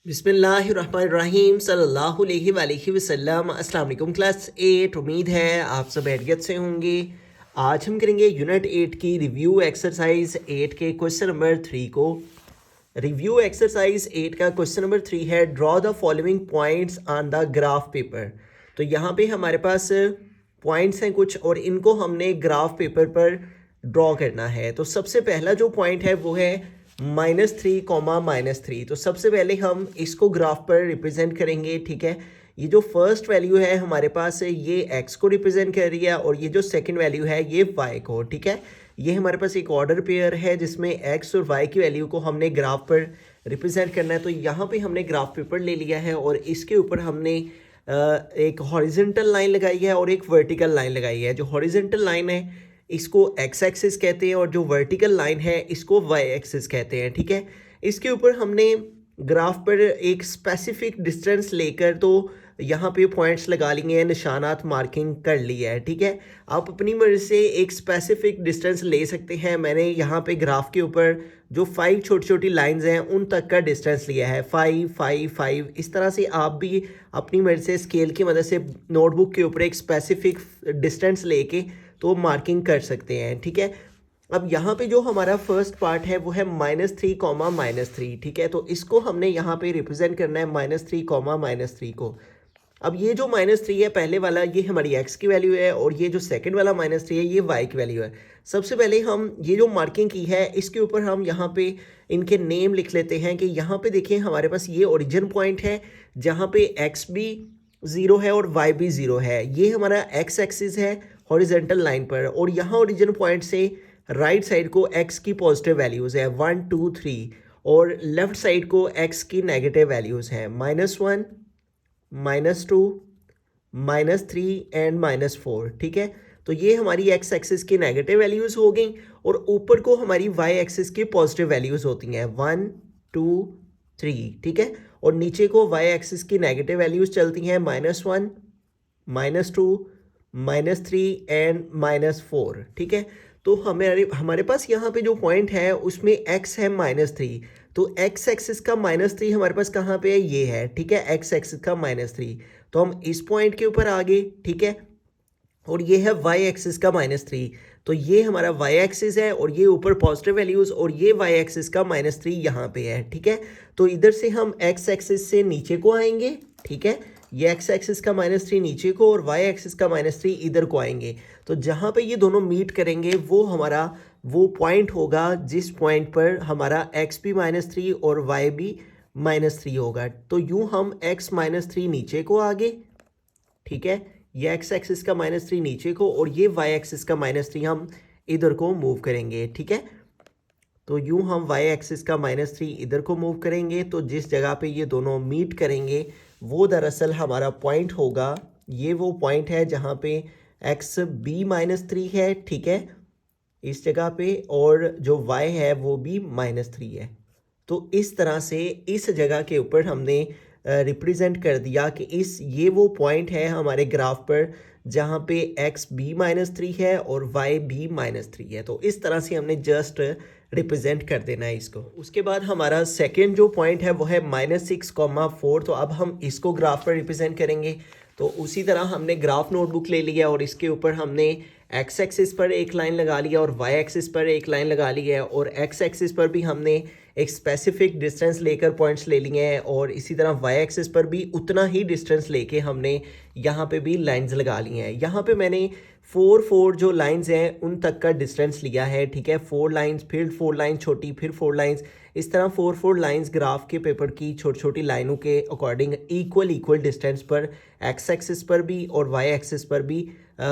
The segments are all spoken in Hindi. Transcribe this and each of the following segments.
बिस्मिल्लाहिर्रहमानिर्रहीम सल्लल्लाहु अलैहि वसल्लम। अस्सलाम वालेकुम क्लास 8। उम्मीद है आप सब खैरियत से होंगे। आज हम करेंगे यूनिट 8 की रिव्यू एक्सरसाइज 8 के क्वेश्चन नंबर 3 को। रिव्यू एक्सरसाइज 8 का क्वेश्चन नंबर 3 है draw the following points on the graph paper. तो यहाँ पे हमारे पास पॉइंट्स हैं कुछ और इनको हमने ग्राफ पेपर पर ड्रॉ करना है। तो सबसे पहला जो पॉइंट है वो है -3, तो सबसे पहले हम इसको ग्राफ पर रिप्रेजेंट करेंगे। ठीक है, ये जो फर्स्ट वैल्यू है हमारे पास ये x को रिप्रेजेंट कर रही है और ये जो सेकंड वैल्यू है ये y को। ठीक है, ये हमारे पास एक ऑर्डर पेयर है जिसमें x और y की वैल्यू को हमने ग्राफ पर रिप्रेजेंट करना है। तो यहाँ पे हमने ग्राफ पेपर ले लिया है और इसके ऊपर हमने एक हॉरिजेंटल लाइन लगाई है और एक वर्टिकल लाइन लगाई है। जो हॉरिजेंटल लाइन है इसको एक्स एक्सिस कहते हैं और जो वर्टिकल लाइन है इसको वाई एक्सिस कहते हैं। ठीक है, इसके ऊपर हमने ग्राफ पर एक स्पेसिफिक डिस्टेंस लेकर तो यहाँ पे पॉइंट्स लगा लिए हैं, निशानात मार्किंग कर लिया है। ठीक है, आप अपनी मर्जी से एक स्पेसिफिक डिस्टेंस ले सकते हैं। मैंने यहाँ पे ग्राफ के ऊपर जो 5 छोटी छोटी लाइंस हैं उन तक का डिस्टेंस लिया है, 5 5 5। इस तरह से आप भी अपनी मर्जी से स्केल की मदद से नोटबुक के ऊपर एक स्पेसिफिक डिस्टेंस लेके तो मार्किंग कर सकते हैं। ठीक है, अब यहाँ पे जो हमारा फर्स्ट पार्ट है वो है -3, ठीक है, तो इसको हमने यहाँ पे रिप्रेजेंट करना है -3, को। अब ये जो -3 है पहले वाला ये हमारी x की वैल्यू है और ये जो सेकंड वाला -3 है ये y की वैल्यू है। सबसे पहले हम ये जो मार्किंग की है इसके ऊपर हम यहाँ पे इनके नेम लिख लेते हैं कि यहाँ पे देखिए हमारे पास ये ओरिजिन पॉइंट है जहाँ पे x भी 0 है और y भी 0 है। ये हमारा x एक्सिस है हॉरिजेंटल लाइन पर और यहाँ ओरिजिन पॉइंट से राइट साइड को x की पॉजिटिव वैल्यूज़ है 1 2 3 और लेफ्ट साइड को x की नेगेटिव वैल्यूज़ हैं -1 -2 -3 एंड -4। ठीक है, तो ये हमारी x एक्सिस की नेगेटिव वैल्यूज़ हो गई और ऊपर को हमारी y एक्सिस की पॉजिटिव वैल्यूज़ होती हैं 1 2 3। ठीक है, और नीचे को y एक्सिस की नेगेटिव वैल्यूज़ चलती हैं -1 -2 -3 एंड -4। ठीक है, तो हमारे पास यहाँ पे जो पॉइंट है उसमें x है -3, तो x एक्सिस का -3 हमारे पास कहाँ पे है, ये है। ठीक है, x एक्सिस का -3, तो हम इस पॉइंट के ऊपर आ गए। ठीक है, और ये है y एक्सिस का -3, तो ये हमारा y एक्सिस है और ये ऊपर पॉजिटिव वैल्यूज़ और ये y एक्सिस का -3 यहाँ पे है। ठीक है, तो इधर से हम x एक्सिस से नीचे को आएंगे। ठीक है, ये x एक्सिस का -3 नीचे को और y एक्सिस का -3 इधर को आएंगे। तो जहाँ पे ये दोनों मीट करेंगे वो हमारा वो पॉइंट होगा जिस पॉइंट पर हमारा x भी -3 और y भी -3 होगा। तो यूँ हम x -3 नीचे को आगे। ठीक है, ये x एक्सिस का -3 नीचे को और ये y एक्सिस का -3 हम इधर को मूव करेंगे। ठीक है, तो यूँ हम y एक्सिस का -3 इधर को मूव करेंगे तो जिस जगह पे ये दोनों मीट करेंगे वो दरअसल हमारा पॉइंट होगा, ये वो पॉइंट है जहाँ पे x भी -3 है। ठीक है, इस जगह पे और जो y है वो भी -3 है। तो इस तरह से इस जगह के ऊपर हमने रिप्रेजेंट कर दिया कि ये वो पॉइंट है हमारे ग्राफ पर जहाँ पे x भी -3 है और y भी -3 है। तो इस तरह से हमने जस्ट रिप्रेजेंट कर देना है इसको। उसके बाद हमारा सेकंड जो पॉइंट है वो है -6, 4। तो अब हम इसको ग्राफ पर रिप्रेजेंट करेंगे। तो उसी तरह हमने ग्राफ नोटबुक ले लिया और इसके ऊपर हमने x एक्सिस पर एक लाइन लगा लिया और y एक्सिस पर एक लाइन लगा ली है और x एक्सिस पर भी हमने एक स्पेसिफिक डिस्टेंस लेकर पॉइंट्स ले लिए हैं और इसी तरह y एक्सिस पर भी उतना ही डिस्टेंस लेके हमने यहाँ पे भी लाइंस लगा ली हैं। यहाँ पे मैंने 4 जो लाइंस हैं उन तक का डिस्टेंस लिया है। ठीक है, 4 लाइंस फिर 4 लाइन छोटी फिर 4 लाइंस, इस तरह 4 लाइंस ग्राफ के पेपर की छोटी छोटी लाइनों के अकॉर्डिंग इक्वल डिस्टेंस पर x एक्सिस पर भी और y एक्सिस पर भी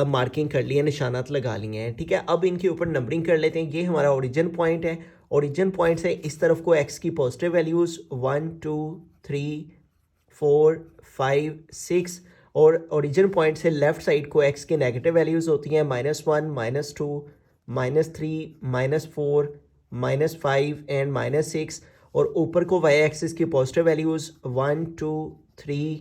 मार्किंग कर ली है, निशानात लगा लिए हैं। ठीक है, अब इनके ऊपर नंबरिंग कर लेते हैं। ये हमारा ओरिजिन पॉइंट है, ओरिजिन पॉइंट से इस तरफ को x की पॉजिटिव वैल्यूज़ 1 2 3 4 5 6 और ओरिजिन पॉइंट से लेफ्ट साइड को x की नेगेटिव वैल्यूज़ होती हैं -1 -2 -3 -4 -5 एंड -6 और ऊपर को y एक्सिस की पॉजिटिव वैल्यूज़ 1 2 3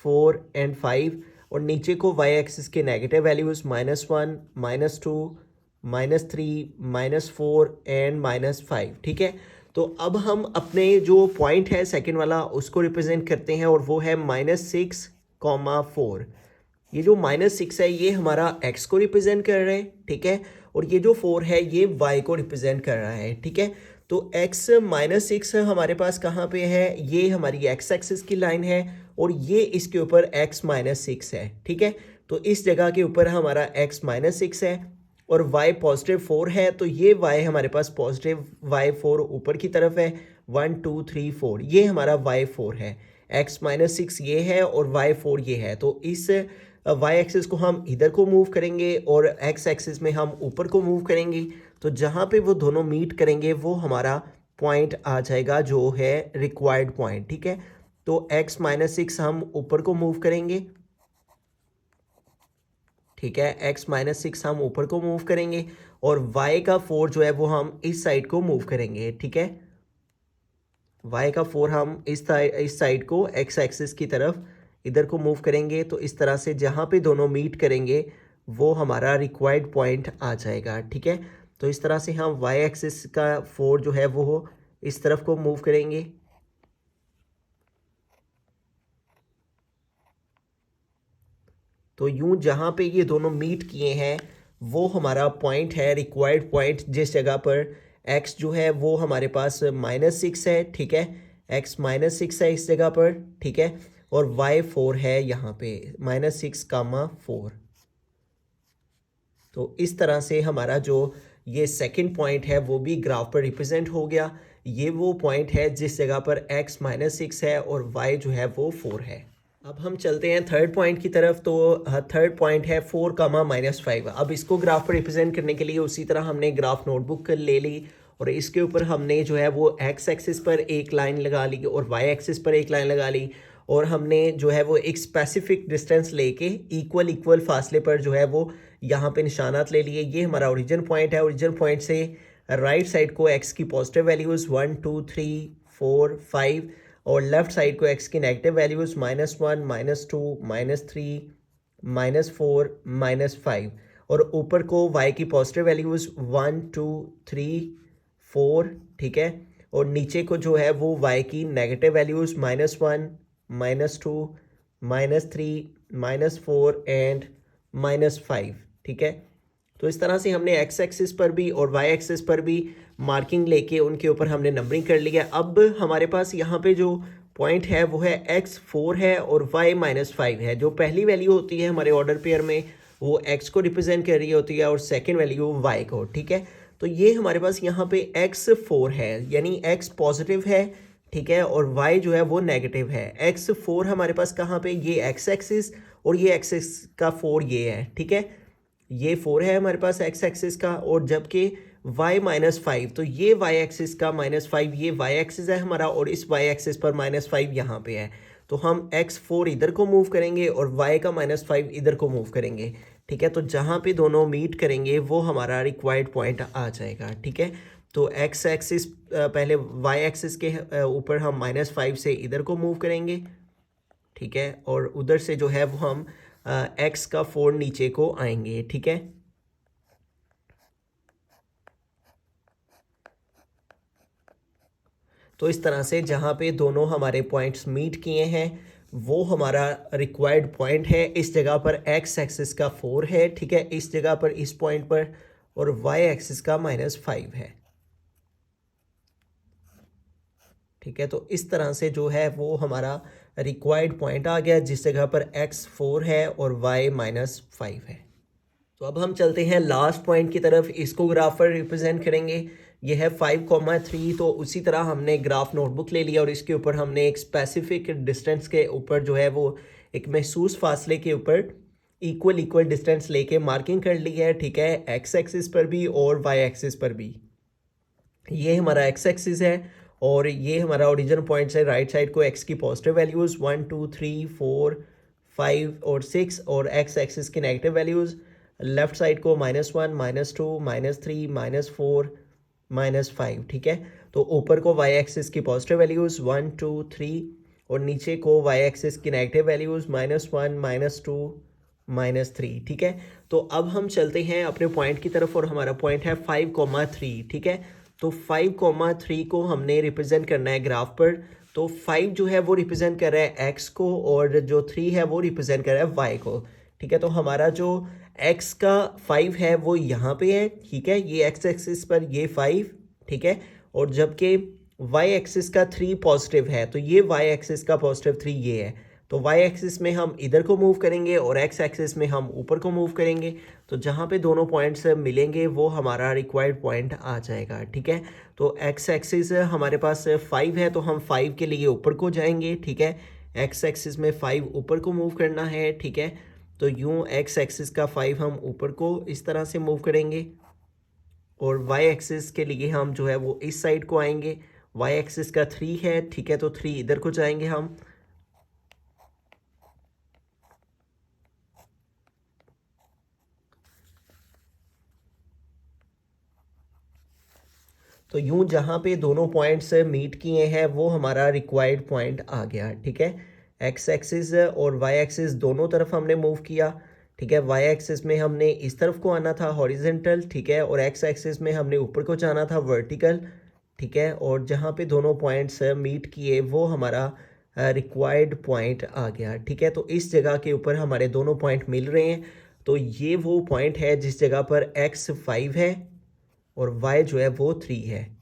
4 एंड 5 और नीचे को y एक्सिस के नेगेटिव वैल्यूज़ -1 -2 -3 -4 एंड -5। ठीक है, तो अब हम अपने जो पॉइंट है सेकंड वाला उसको रिप्रेजेंट करते हैं और वो है -6, 4। ये जो -6 है ये हमारा x को रिप्रेजेंट कर रहा है, ठीक है। और ये जो 4 है ये y को रिप्रेजेंट कर रहा है, ठीक है। तो x -6 हमारे पास कहाँ पे है, ये हमारी x एक्सिस की लाइन है और ये इसके ऊपर x -6 है, ठीक है। तो इस जगह के ऊपर हमारा x -6 है और y +4 है, तो ये y हमारे पास y4 ऊपर की तरफ है। 1 2 3 4 ये हमारा y4 है, x -6 ये है और y4 ये है। तो इस y एक्सिस को हम इधर को मूव करेंगे और x एक्सिस में हम ऊपर को मूव करेंगे। तो जहाँ पे वो दोनों मीट करेंगे वो हमारा पॉइंट आ जाएगा जो है रिक्वायर्ड पॉइंट, ठीक है। तो x -6 हम ऊपर को मूव करेंगे, ठीक है। x -6 हम ऊपर को मूव करेंगे और y का 4 जो है वो हम इस साइड को मूव करेंगे, ठीक है। y का 4 हम इस साइड को x एक्सिस की तरफ इधर को मूव करेंगे। तो इस तरह से जहाँ पे दोनों मीट करेंगे वो हमारा रिक्वायर्ड पॉइंट आ जाएगा, ठीक है। तो इस तरह से हम y एक्सिस का 4 जो है वो इस तरफ को मूव करेंगे। तो यूं जहाँ पे ये दोनों मीट किए हैं वो हमारा पॉइंट है, रिक्वायर्ड पॉइंट, जिस जगह पर x जो है वो हमारे पास -6 है, ठीक है। x -6 है इस जगह पर, ठीक है। और y4 है यहाँ पे -6, 4। तो इस तरह से हमारा जो ये सेकंड पॉइंट है वो भी ग्राफ पर रिप्रेजेंट हो गया। ये वो पॉइंट है जिस जगह पर x -6 है और y जो है वो 4 है। अब हम चलते हैं थर्ड पॉइंट की तरफ। तो थर्ड पॉइंट है 4, -5। अब इसको ग्राफ पर रिप्रेजेंट करने के लिए उसी तरह हमने ग्राफ नोटबुक ले ली और इसके ऊपर हमने जो है वो x एक्सिस पर एक लाइन लगा ली और y एक्सिस पर एक लाइन लगा ली और हमने जो है वो एक स्पेसिफिक डिस्टेंस लेके इक्वल फासले पर जो है वो यहाँ पे निशानात ले लिए। ये हमारा ओरिजिन पॉइंट है। ओरिजिन पॉइंट से राइट साइड को x की पॉजिटिव वैल्यूज़ 1 2 3 4 5 और लेफ्ट साइड को x की नेगेटिव वैल्यूज़ -1 -2 -3 -4 -5 और ऊपर को y की पॉजिटिव वैल्यूज़ 1 2 3 4, ठीक है। और नीचे को जो है वो y की नेगेटिव वैल्यूज़ -1 -2 -3 -4 एंड -5, ठीक है। तो इस तरह से हमने x एक्सिस पर भी और y एक्सिस पर भी मार्किंग लेके उनके ऊपर हमने नंबरिंग कर लिया। अब हमारे पास यहाँ पे जो पॉइंट है वो है x4 है और y -5 है। जो पहली वैल्यू होती है हमारे ऑर्डर पेयर में वो x को रिप्रेजेंट कर रही होती है और सेकंड वैल्यू y को, ठीक है। तो ये हमारे पास यहाँ पे x4 है यानी x पॉजिटिव है, ठीक है, और y जो है वो नेगेटिव है। x4 हमारे पास कहाँ पे, ये x एक्सिस और ये x का 4 ये है, ठीक है। ये 4 है हमारे पास x एक्सिस का और जबकि y -5, तो ये y एक्सिस का -5 ये y एक्सिस है हमारा और इस y एक्सिस पर -5 यहाँ पे है। तो हम x4 इधर को मूव करेंगे और y का -5 इधर को मूव करेंगे, ठीक है। तो जहाँ पे दोनों मीट करेंगे वो हमारा रिक्वायर्ड पॉइंट आ जाएगा, ठीक है। तो x एक्सिस पहले y एक्सिस के ऊपर हम -5 से इधर को मूव करेंगे, ठीक है, और उधर से जो है वो हम x का 4 नीचे को आएंगे, ठीक है। तो इस तरह से जहाँ पे दोनों हमारे पॉइंट्स मीट किए हैं वो हमारा रिक्वायर्ड पॉइंट है। इस जगह पर x एक्सिस का 4 है, ठीक है, इस जगह पर इस पॉइंट पर, और y एक्सिस का -5 है, ठीक है। तो इस तरह से जो है वो हमारा रिक्वायर्ड पॉइंट आ गया जिस जगह पर x4 है और y -5 है। तो अब हम चलते हैं लास्ट पॉइंट की तरफ। इसको ग्राफ पर रिप्रेजेंट करेंगे। ये है 5,3। तो उसी तरह हमने ग्राफ नोटबुक ले लिया और इसके ऊपर हमने एक स्पेसिफिक डिस्टेंस के ऊपर जो है वो एक महसूस फासले के ऊपर इक्वल डिस्टेंस लेके मार्किंग कर ली है, ठीक है, एक्स एक्सिस पर भी और वाई एक्सिस पर भी। ये हमारा एक्स एक्सिस है और ये हमारा ओरिजिन पॉइंट है। राइट साइड को एक्स की पॉजिटिव वैल्यूज़ 1 2 3 4 5 और 6 और एक्स एक्सिस की नेगेटिव वैल्यूज़। लेफ्ट साइड को -1 -2 -3 -4 -5, ठीक है। तो ऊपर को वाई एक्सिस की पॉजिटिव वैल्यूज़ 1 2 3 और नीचे को वाई एक्सिस की नेगेटिव वैल्यूज़ -1 -2 -3, ठीक है। तो अब हम चलते हैं अपने पॉइंट की तरफ और हमारा पॉइंट है 5,3, ठीक है। तो 5,3 को हमने रिप्रेजेंट करना है ग्राफ पर। तो 5 जो है वो रिप्रेजेंट कर रहा है x को और जो 3 है वो रिप्रेजेंट कर रहा है y को। ठीक है, तो हमारा जो x का 5 है वो यहाँ पे है। ठीक है, ये x एक्सिस पर ये 5, ठीक है, और जबकि y एक्सिस का 3 पॉजिटिव है, तो ये y एक्सिस का पॉजिटिव 3 ये है। तो y एक्सिस में हम इधर को मूव करेंगे और x एक्सिस में हम ऊपर को मूव करेंगे। तो जहाँ पे दोनों पॉइंट्स मिलेंगे वो हमारा रिक्वायर्ड पॉइंट आ जाएगा। ठीक है, तो x एक्सिस हमारे पास 5 है, तो हम 5 के लिए ऊपर को जाएंगे। ठीक है, x एक्सिस में 5 ऊपर को मूव करना है। ठीक है, तो यूँ x एक्सिस का 5 हम ऊपर को इस तरह से मूव करेंगे और y एक्सिस के लिए हम जो है वो इस साइड को आएंगे। y एक्सिस का 3 है, ठीक है, तो 3 इधर को जाएंगे हम। तो यूं जहाँ पे दोनों पॉइंट्स मीट किए हैं वो हमारा रिक्वायर्ड पॉइंट आ गया। ठीक है, एक्स एक्सिस और वाई एक्सिस दोनों तरफ हमने मूव किया। ठीक है, वाई एक्सिस में हमने इस तरफ को आना था हॉरिजेंटल, ठीक है, और एक्स एक्सिस में हमने ऊपर को जाना था वर्टिकल। ठीक है, और जहाँ पे दोनों पॉइंट्स मीट किए वो हमारा रिक्वायर्ड पॉइंट आ गया। ठीक है, तो इस जगह के ऊपर हमारे दोनों पॉइंट मिल रहे हैं। तो ये वो पॉइंट है जिस जगह पर x 5 है और y जो है वो 3 है।